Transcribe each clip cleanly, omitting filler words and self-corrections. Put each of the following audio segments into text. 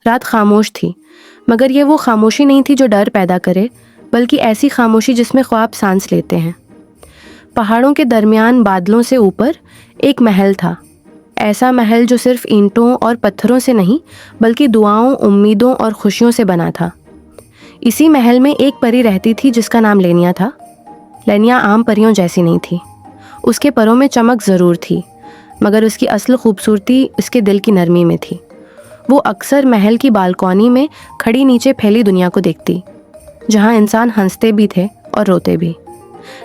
रात खामोश थी, मगर ये वो खामोशी नहीं थी जो डर पैदा करे, बल्कि ऐसी खामोशी जिसमें ख्वाब सांस लेते हैं। पहाड़ों के दरमियान बादलों से ऊपर एक महल था, ऐसा महल जो सिर्फ ईंटों और पत्थरों से नहीं बल्कि दुआओं, उम्मीदों और खुशियों से बना था। इसी महल में एक परी रहती थी जिसका नाम लेनिया था। लेनिया आम परियों जैसी नहीं थी। उसके परों में चमक ज़रूर थी, मगर उसकी असल खूबसूरती उसके दिल की नरमी में थी। वो अक्सर महल की बालकनी में खड़ी नीचे फैली दुनिया को देखती, जहाँ इंसान हंसते भी थे और रोते भी।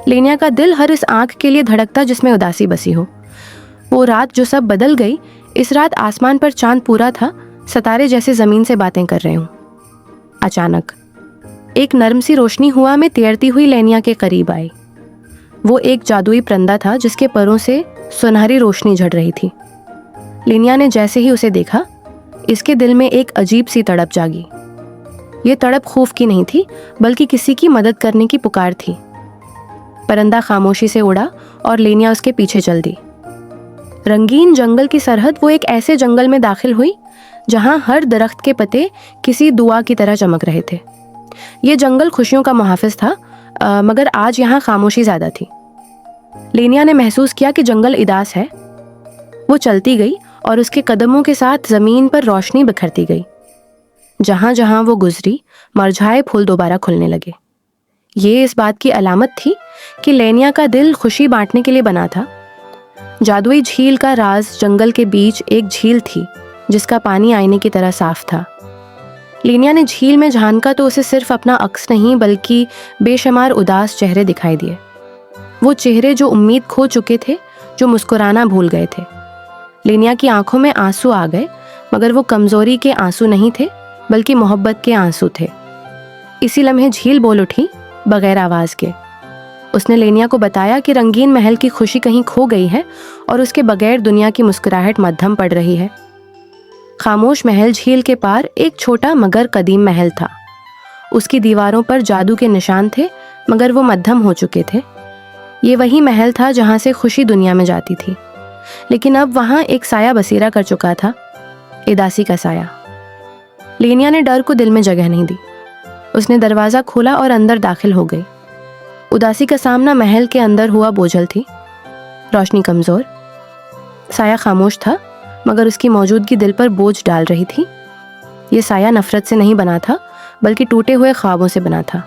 लेनिया का दिल हर इस आँख के लिए धड़कता जिसमें उदासी बसी हो। वो रात जो सब बदल गई, इस रात आसमान पर चांद पूरा था, सितारे जैसे ज़मीन से बातें कर रहे हों। अचानक एक नर्म सी रोशनी हुआ में तैरती हुई लेनिया के करीब आई। वो एक जादुई परिंदा था जिसके परों से सुनहरी रोशनी झड़ रही थी। लेनिया ने जैसे ही उसे देखा, इसके दिल में एक अजीब सी तड़प जागी। ये तड़प खौफ की नहीं थी, बल्कि किसी की मदद करने की पुकार थी। परिंदा खामोशी से उड़ा और लेनिया उसके पीछे चल दी। रंगीन जंगल की सरहद वो एक ऐसे जंगल में दाखिल हुई जहां हर दरख्त के पत्ते किसी दुआ की तरह चमक रहे थे। ये जंगल खुशियों का मुहाफिज था, मगर आज यहाँ खामोशी ज़्यादा थी। लेनिया ने महसूस किया कि जंगल इदास है। वो चलती गई और उसके कदमों के साथ ज़मीन पर रोशनी बिखरती गई। जहाँ जहाँ वो गुजरी, मुरझाए फूल दोबारा खुलने लगे। ये इस बात की अलामत थी कि लेनिया का दिल खुशी बांटने के लिए बना था। जादुई झील का राज जंगल के बीच एक झील थी जिसका पानी आईने की तरह साफ था। लेनिया ने झील में झांका तो उसे सिर्फ अपना अक्स नहीं बल्कि बेशुमार उदास चेहरे दिखाई दिए। वो चेहरे जो उम्मीद खो चुके थे, जो मुस्कुराना भूल गए थे। लेनिया की आंखों में आंसू आ गए, मगर वो कमजोरी के आंसू नहीं थे बल्कि मोहब्बत के आंसू थे। इसी लम्हे झील बोल उठी बगैर आवाज के। उसने लेनिया को बताया कि रंगीन महल की खुशी कहीं खो गई है और उसके बगैर दुनिया की मुस्कुराहट मध्यम पड़ रही है। खामोश महल झील के पार एक छोटा मगर कदीम महल था। उसकी दीवारों पर जादू के निशान थे, मगर वो मध्यम हो चुके थे। ये वही महल था जहाँ से खुशी दुनिया में जाती थी, लेकिन अब वहाँ एक साया बसेरा कर चुका था, इदासी का साया। लेनिया ने डर को दिल में जगह नहीं दी। उसने दरवाज़ा खोला और अंदर दाखिल हो गई। उदासी का सामना महल के अंदर हुआ बोझल थी। रोशनी कमज़ोर, साया खामोश था, मगर उसकी मौजूदगी दिल पर बोझ डाल रही थी। ये साया नफरत से नहीं बना था, बल्कि टूटे हुए ख्वाबों से बना था।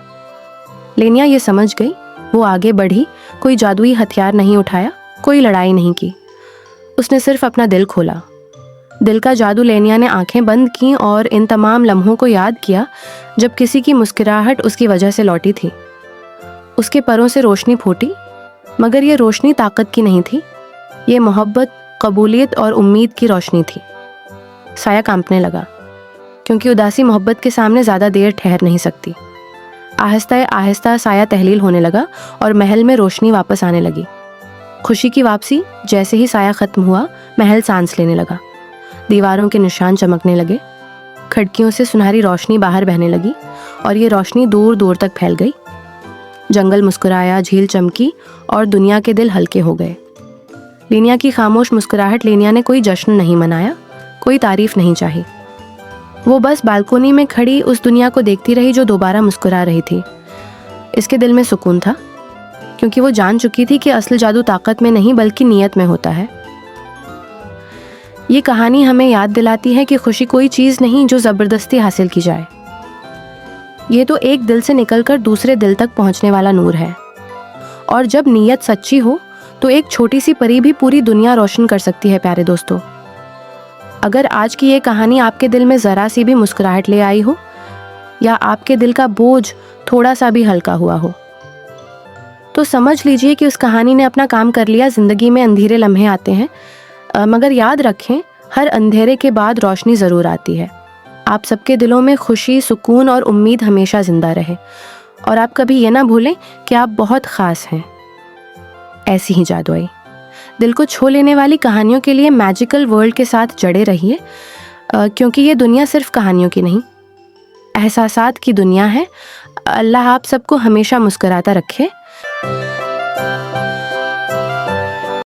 लेनिया ये समझ गई। वो आगे बढ़ी, कोई जादुई हथियार नहीं उठाया, कोई लड़ाई नहीं की। उसने सिर्फ अपना दिल खोला। दिल का जादू। लेनिया ने आंखें बंद की और इन तमाम लम्हों को याद किया जब किसी की मुस्कुराहट उसकी वजह से लौटी थी। उसके परों से रोशनी फूटी, मगर ये रोशनी ताकत की नहीं थी। ये मोहब्बत, कबूलियत और उम्मीद की रोशनी थी। साया कांपने लगा, क्योंकि उदासी मोहब्बत के सामने ज़्यादा देर ठहर नहीं सकती। आहिस्ता आहिस्ता साया तहलील होने लगा और महल में रोशनी वापस आने लगी। खुशी की वापसी। जैसे ही साया ख़त्म हुआ, महल सांस लेने लगा। दीवारों के निशान चमकने लगे, खिड़कियों से सुनहरी रोशनी बाहर बहने लगी और ये रोशनी दूर दूर तक फैल गई। जंगल मुस्कुराया, झील चमकी और दुनिया के दिल हल्के हो गए। लेनिया की खामोश मुस्कुराहट। लेनिया ने कोई जश्न नहीं मनाया, कोई तारीफ नहीं चाही। वो बस बालकोनी में खड़ी उस दुनिया को देखती रही जो दोबारा मुस्कुरा रही थी। इसके दिल में सुकून था, क्योंकि वो जान चुकी थी कि असल जादू ताकत में नहीं बल्कि नीयत में होता है। ये कहानी हमें याद दिलाती है कि खुशी कोई चीज़ नहीं जो ज़बरदस्ती हासिल की जाए। ये तो एक दिल से निकलकर दूसरे दिल तक पहुंचने वाला नूर है। और जब नीयत सच्ची हो तो एक छोटी सी परी भी पूरी दुनिया रोशन कर सकती है। प्यारे दोस्तों, अगर आज की ये कहानी आपके दिल में ज़रा सी भी मुस्कुराहट ले आई हो, या आपके दिल का बोझ थोड़ा सा भी हल्का हुआ हो, तो समझ लीजिए कि उस कहानी ने अपना काम कर लिया। ज़िंदगी में अंधेरे लम्हे आते हैं, मगर याद रखें, हर अंधेरे के बाद रोशनी ज़रूर आती है। आप सबके दिलों में खुशी, सुकून और उम्मीद हमेशा ज़िंदा रहे। और आप कभी ये ना भूलें कि आप बहुत ख़ास हैं। ऐसी ही जादुई, दिल को छू लेने वाली कहानियों के लिए मैजिकल वर्ल्ड के साथ जड़े रहिए, क्योंकि ये दुनिया सिर्फ कहानियों की नहीं, एहसासात की दुनिया है। अल्लाह आप सबको हमेशा मुस्कुराता रखे।